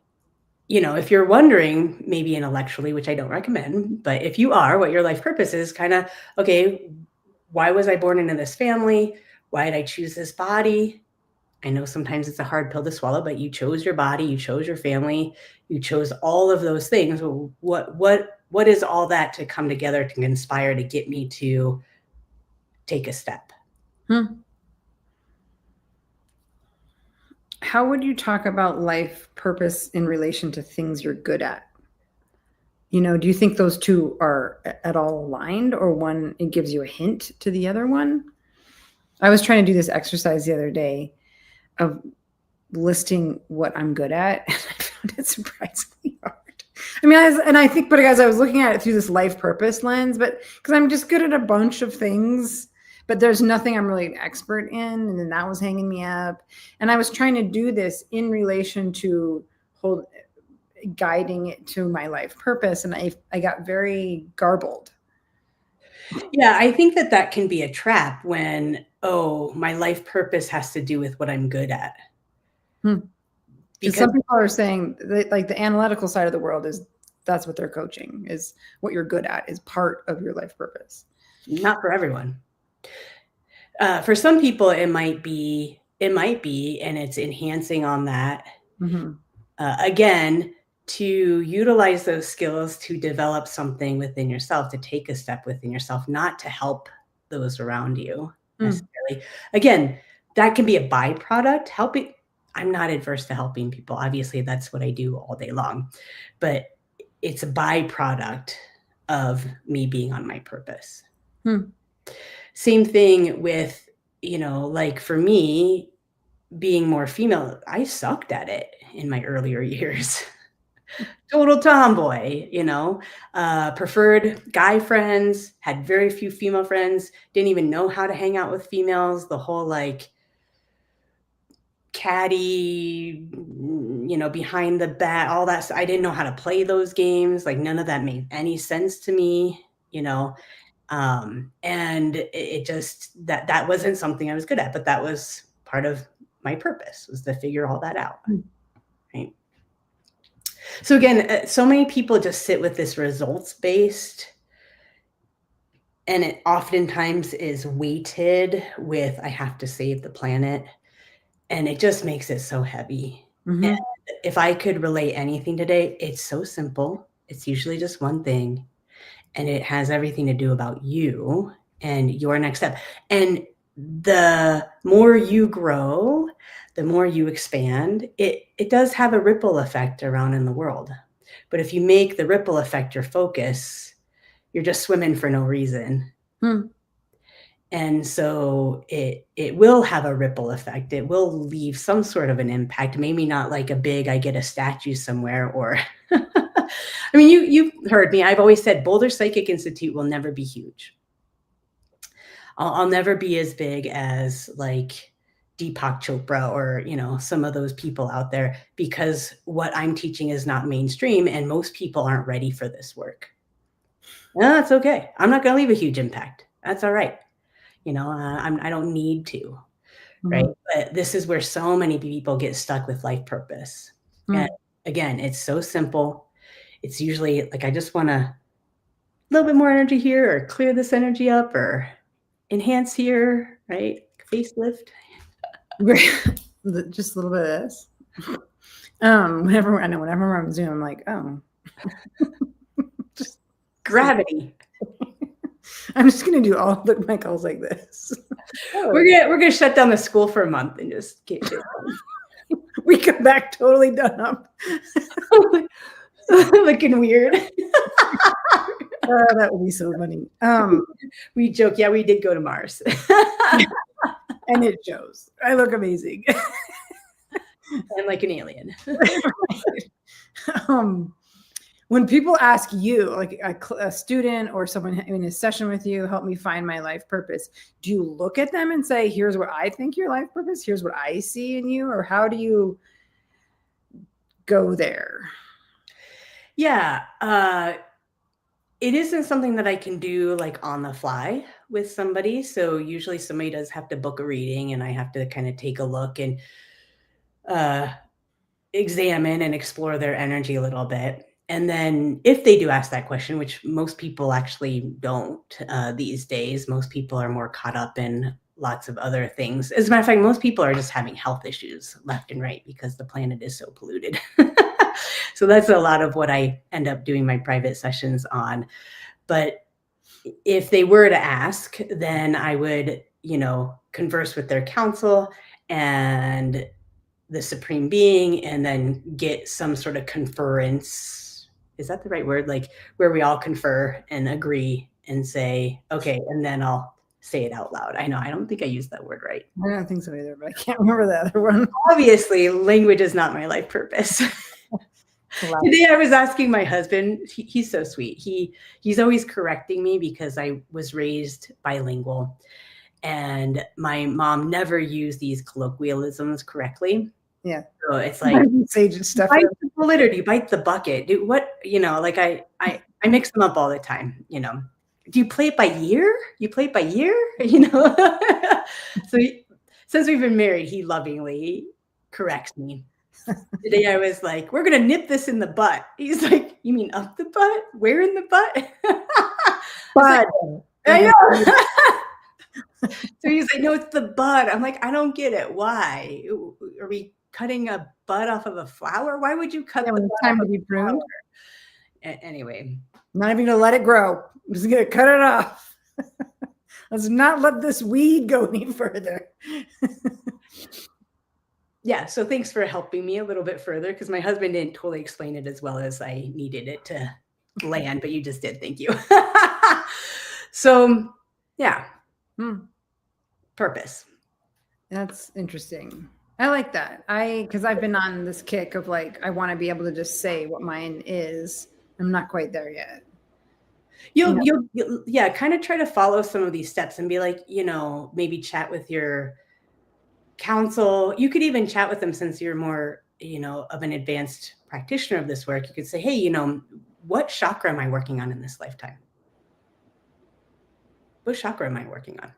if you're wondering, maybe intellectually, which I don't recommend, but if you are, what your life purpose is, kind of, okay, why was I born into this family? Why did I choose this body? I know sometimes it's a hard pill to swallow, but you chose your body, you chose your family, you chose all of those things. What is all that to come together to conspire to get me to take a step? How would you talk about life purpose in relation to things you're good at? Do you think those two are at all aligned, or one, it gives you a hint to the other one? I was trying to do this exercise the other day of listing what I'm good at, and I found it surprisingly hard. I mean, I think, but guys, I was looking at it through this life purpose lens, but because I'm just good at a bunch of things, but there's nothing I'm really an expert in, and then that was hanging me up. And I was trying to do this in relation to guiding it to my life purpose, and I got very garbled. Yeah, I think that can be a trap when, oh, my life purpose has to do with what I'm good at. Because some people are saying that, like, the analytical side of the world that's what they're coaching, is what you're good at is part of your life purpose. Not for everyone. For some people, it might be, and it's enhancing on that. Again, to utilize those skills to develop something within yourself, to take a step within yourself, not to help those around you necessarily. Again, that can be a byproduct. Helping, I'm not adverse to helping people. Obviously, that's what I do all day long. But it's a byproduct of me being on my purpose. Same thing with, like for me, being more female, I sucked at it in my earlier years. Total tomboy, preferred guy friends, had very few female friends, didn't even know how to hang out with females. The whole like catty, behind the back, all that. I didn't know how to play those games. Like none of that made any sense to me, and it just, that wasn't something I was good at, but that was part of my purpose, was to figure all that out. Right. So again, so many people just sit with this results-based, and it oftentimes is weighted with, I have to save the planet, and it just makes it so heavy. And if I could relate anything today, it's so simple. It's usually just one thing, and it has everything to do about you and your next step. And the more you grow, the more you expand, it does have a ripple effect around in the world. But if you make the ripple effect your focus, you're just swimming for no reason. Hmm. And so it will have a ripple effect. It will leave some sort of an impact, maybe not like a big, I get a statue somewhere, or I mean, you've heard me. I've always said Boulder Psychic Institute will never be huge. I'll never be as big as like Deepak Chopra or, some of those people out there, because what I'm teaching is not mainstream and most people aren't ready for this work. No, that's okay. I'm not going to leave a huge impact. That's all right. I don't need to, right? Mhm. But this is where so many people get stuck with life purpose. And again, it's so simple. It's usually like, I just want a little bit more energy here, or clear this energy up, or enhance here, right? Facelift. Just a little bit of this. Whenever I'm on Zoom, I'm like, oh, Just gravity. I'm just gonna do all the my calls like this. We're gonna shut down the school for a month and just get it done. We come back totally done up. Looking weird. That would be so funny. We joke, yeah, we did go to Mars. And it shows. I look amazing. And like an alien. When people ask you, like a student or someone in a session with you, help me find my life purpose, do you look at them and say, here's what I think your life purpose, here's what I see in you, or how do you go there? Yeah. It isn't something that I can do like on the fly with somebody. So usually somebody does have to book a reading and I have to kind of take a look and examine and explore their energy a little bit. And then if they do ask that question, which most people actually don't these days, most people are more caught up in lots of other things. As a matter of fact, most people are just having health issues left and right because the planet is so polluted. So that's a lot of what I end up doing my private sessions on. But if they were to ask, then I would, converse with their counsel and the supreme being, and then get some sort of conference. Is that the right word? Like where we all confer and agree and say, okay, and then I'll say it out loud. I know, I don't think I used that word right. I don't think so either, but I can't remember the other one. Obviously, language is not my life purpose. Today I was asking my husband, he's so sweet. He's always correcting me because I was raised bilingual and my mom never used these colloquialisms correctly. Yeah. So it's like, sage stuff. Bite the bullet or do you bite the bucket? Like I mix them up all the time, Do you play it by year? You play it by year? So since we've been married, he lovingly corrects me. Today I was like, we're going to nip this in the butt. He's like, you mean up the butt? Where in the butt? But I know. So he's like, no, it's the bud. I'm like, I don't get it. Why? Are we cutting a bud off of a flower? Why would you cut the bud time off to be pruned? Anyway. Not even gonna let it grow. I'm just gonna cut it off. Let's not let this weed go any further. Yeah, so thanks for helping me a little bit further, because my husband didn't totally explain it as well as I needed it to land, but you just did. Thank you. So, yeah. Purpose. That's interesting. I like that. Because I've been on this kick of like, I want to be able to just say what mine is. I'm not quite there yet. You'll kind of try to follow some of these steps and be like, maybe chat with your counsel. You could even chat with them, since you're more, of an advanced practitioner of this work. You could say, hey, what chakra am I working on in this lifetime? What chakra am I working on?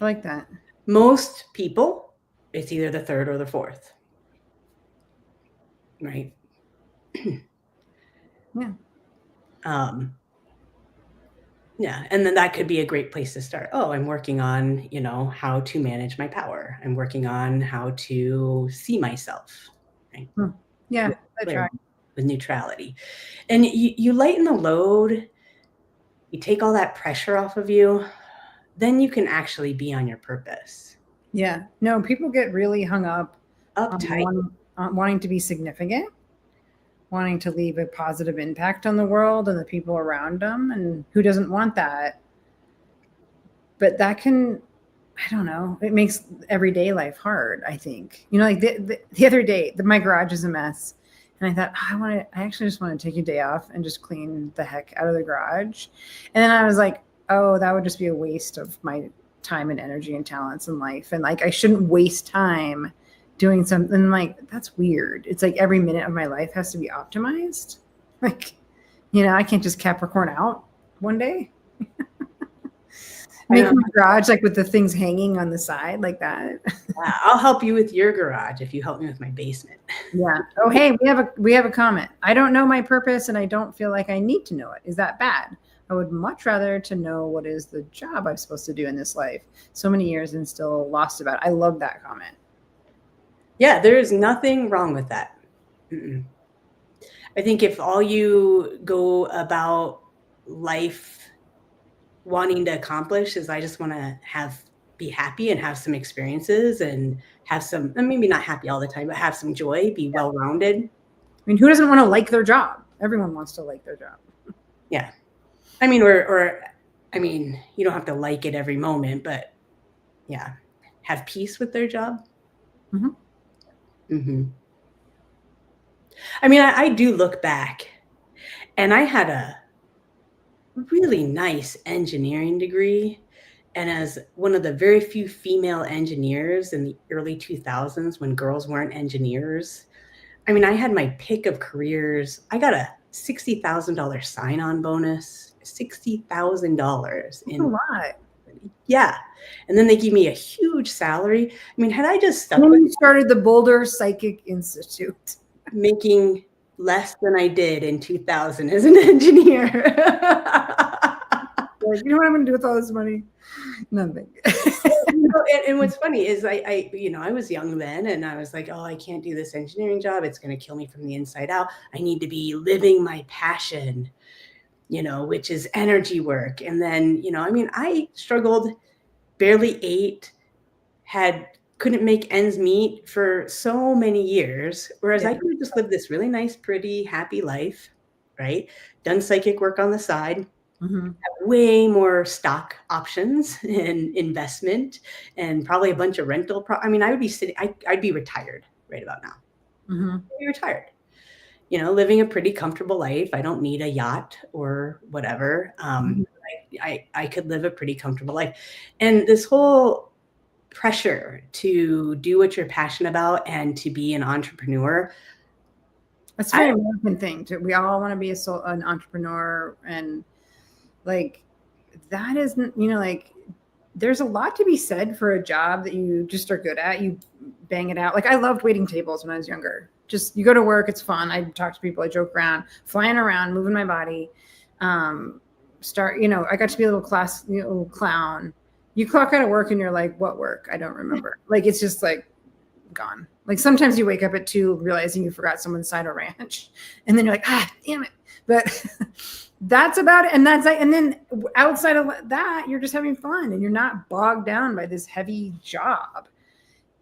I like that. Most people, it's either the third or the fourth. Right? Yeah. Yeah. And then that could be a great place to start. Oh, I'm working on, how to manage my power. I'm working on how to see myself. right? Yeah, With I try. with neutrality. And you lighten the load, you take all that pressure off of you, then you can actually be on your purpose. Yeah. No, people get really hung up on Uptight. wanting to be significant, wanting to leave a positive impact on the world and the people around them. And who doesn't want that? But that can, I don't know, it makes everyday life hard, I think. You know, like the other day, my garage is a mess. And I thought, I actually just want to take a day off and just clean the heck out of the garage. And then I was like, oh, that would just be a waste of my time and energy and talents in life. And like, I shouldn't waste time doing something like that's weird. It's like every minute of my life has to be optimized. Like, you know, I can't just Capricorn out one day. Make my garage like with the things hanging on the side like that. Yeah, I'll help you with your garage if you help me with my basement. Yeah. Oh, hey, we have a comment. I don't know my purpose and I don't feel like I need to know it. Is that bad? I would much rather to know what is the job I'm supposed to do in this life. So many years and still lost about it. I love that comment. Yeah, there is nothing wrong with that. Mm-mm. I think if all you go about life wanting to accomplish is I just want to be happy and have some experiences and have some, maybe not happy all the time, but have some joy, be well-rounded. I mean, who doesn't want to like their job? Everyone wants to like their job. Yeah. I mean, or I mean, you don't have to like it every moment, but yeah, have peace with their job. Mm-hmm. Mm-hmm. I mean, I do look back, and I had a really nice engineering degree. And as one of the very few female engineers in the early 2000s when girls weren't engineers, I mean, I had my pick of careers. I got a $60,000 sign-on bonus, $60,000 in a lot. Yeah. And then they gave me a huge salary. I mean, had I just stuck with you started the Boulder Psychic Institute, making less than I did in 2000 as an engineer. You know what I'm going to do with all this money? Nothing. And what's funny is I was young then, and I was like, oh, I can't do this engineering job. It's going to kill me from the inside out. I need to be living my passion, which is energy work. And then, I mean, I struggled, barely ate, couldn't make ends meet for so many years, whereas I could have just lived this really nice, pretty, happy life, right? Done psychic work on the side, have way more stock options and investment, and probably a bunch of rental. I mean, I would be I'd be retired right about now. I'd be retired, living a pretty comfortable life. I don't need a yacht or whatever. I could live a pretty comfortable life. And this whole pressure to do what you're passionate about and to be an entrepreneur. That's a very American thing too. We all want to be an entrepreneur, and like that isn't, like there's a lot to be said for a job that you just are good at. You bang it out. Like I loved waiting tables when I was younger. Just you go to work, it's fun. I talk to people, I joke around, flying around, moving my body. I got to be a little clown. You clock out of work and you're like, what work? I don't remember. Like, it's just like gone. Like sometimes you wake up at 2 realizing you forgot someone's side of ranch. And then you're like, damn it. But that's about it. And and then outside of that, you're just having fun and you're not bogged down by this heavy job.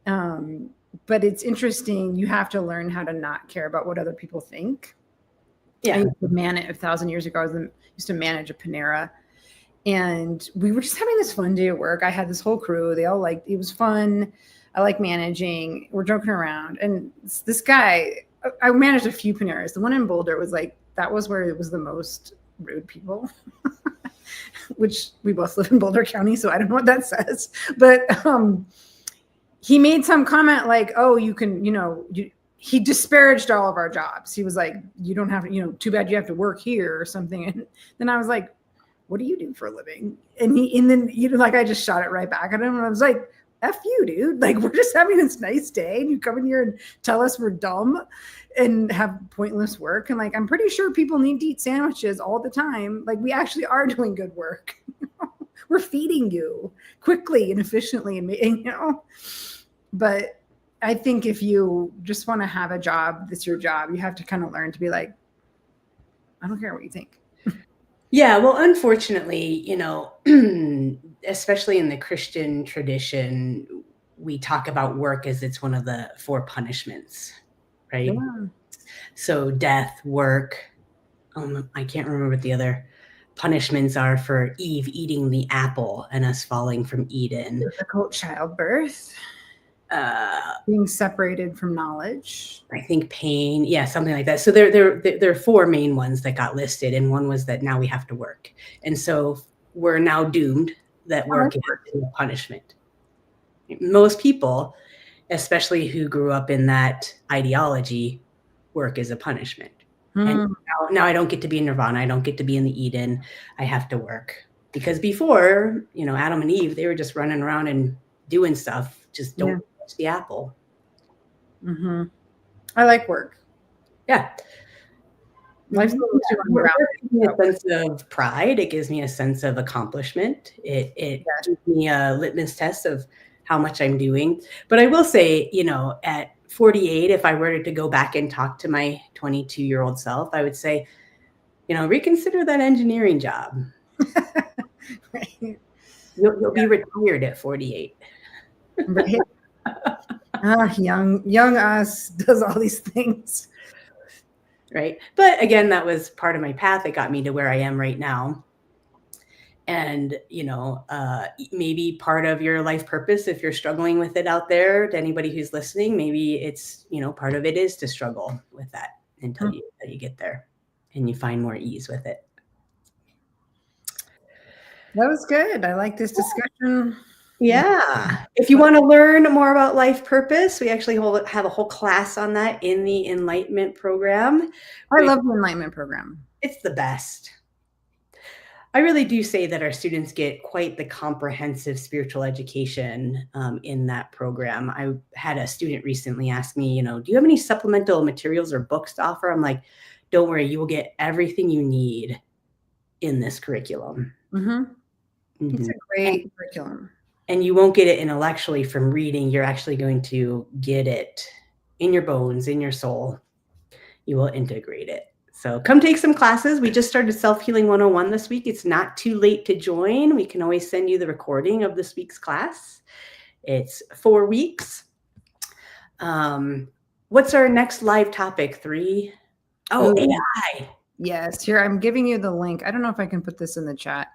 But it's interesting. You have to learn how to not care about what other people think. Yeah. I used to manage 1,000 years ago. I used to manage a Panera. And we were just having this fun day at work. I had this whole crew. They all liked it. Was fun. I like managing. We're joking around. And this guy, I managed a few Paneras. The one in Boulder was like, that was where it was the most rude people, which we both live in Boulder County. So I don't know what that says. But he made some comment like, oh, you can, he disparaged all of our jobs. He was like, you don't have to, too bad you have to work here or something. And then I was like, what do you do for a living? And then I just shot it right back at him. And I was like, F you, dude. Like, we're just having this nice day. And you come in here and tell us we're dumb and have pointless work. And like, I'm pretty sure people need to eat sandwiches all the time. Like, we actually are doing good work. We're feeding you quickly and efficiently. And but I think if you just want to have a job that's your job, you have to kind of learn to be like, I don't care what you think. Yeah, well, unfortunately, especially in the Christian tradition, we talk about work as it's one of the four punishments, right? Yeah. So death, work, I can't remember what the other punishments are for Eve eating the apple and us falling from Eden. Difficult childbirth, being separated from knowledge. I think pain, yeah, something like that. So there are four main ones that got listed, and one was that now we have to work, and so we're now doomed that work is a punishment. Most people, especially who grew up in that ideology, work is a punishment. And now I don't get to be in Nirvana. I don't get to be in the Eden. I have to work. Because before, Adam and Eve, they were just running around and doing stuff. Just don't touch the apple. Mm-hmm. I like work. Yeah. Life's Work gives me a sense of pride. It gives me a sense of accomplishment. It gives me a litmus test of how much I'm doing. But I will say, at 48, if I were to go back and talk to my 22-year-old self, I would say, reconsider that engineering job. Right. You'll be retired at 48. Right. Young us does all these things. Right. But again, that was part of my path. It got me to where I am right now. And, maybe part of your life purpose, if you're struggling with it out there, to anybody who's listening, maybe it's, part of it is to struggle with that until you get there and you find more ease with it. That was good. I like this discussion. Yeah. If you want to learn more about life purpose, we actually have a whole class on that in the Enlightenment program. I love the Enlightenment program. It's the best. I really do say that our students get quite the comprehensive spiritual education in that program. I had a student recently ask me, do you have any supplemental materials or books to offer? I'm like, don't worry, you will get everything you need in this curriculum. Mm-hmm. It's a great curriculum. And you won't get it intellectually from reading. You're actually going to get it in your bones, in your soul. You will integrate it. So come take some classes. We just started Self-Healing 101 this week. It's not too late to join. We can always send you the recording of this week's class. It's 4 weeks. What's our next live topic, 3? Oh, AI. Yes, here, I'm giving you the link. I don't know if I can put this in the chat,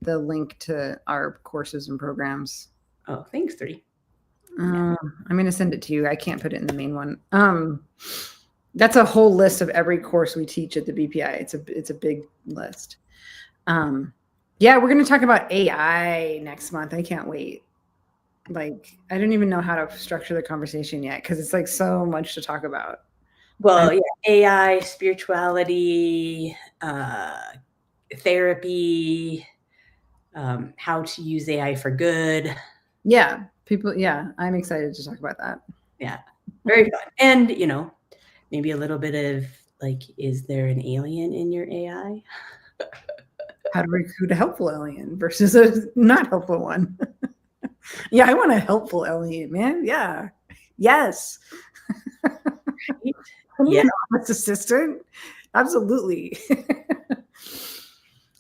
the link to our courses and programs. Oh, thanks, 3. I'm going to send it to you. I can't put it in the main one. That's a whole list of every course we teach at the BPI. It's a big list. Yeah, we're going to talk about AI next month. I can't wait. Like, I don't even know how to structure the conversation yet because it's like so much to talk about. Well, yeah, AI, spirituality, therapy, how to use AI for good. Yeah, I'm excited to talk about that. Yeah, very fun. And, maybe a little bit of like, is there an alien in your AI? How to recruit a helpful alien versus a not helpful one. Yeah, I want a helpful alien, man. Yeah. Yes. Right? Yeah. Office assistant. Absolutely. Oh,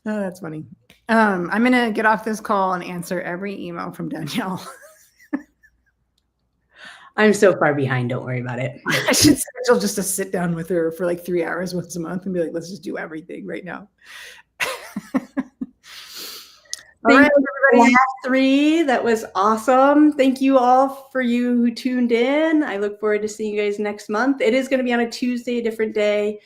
that's funny. I'm going to get off this call and answer every email from Danielle. I'm so far behind. Don't worry about it. I should schedule just to sit down with her for like 3 hours once a month and be like, let's just do everything right now. All right, everybody. 3. That was awesome. Thank you all for you who tuned in. I look forward to seeing you guys next month. It is going to be on a Tuesday, a different day.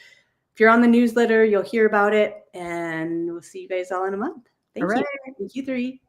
If you're on the newsletter, you'll hear about it, and we'll see you guys all in a month. Thank you. Thank you, 3.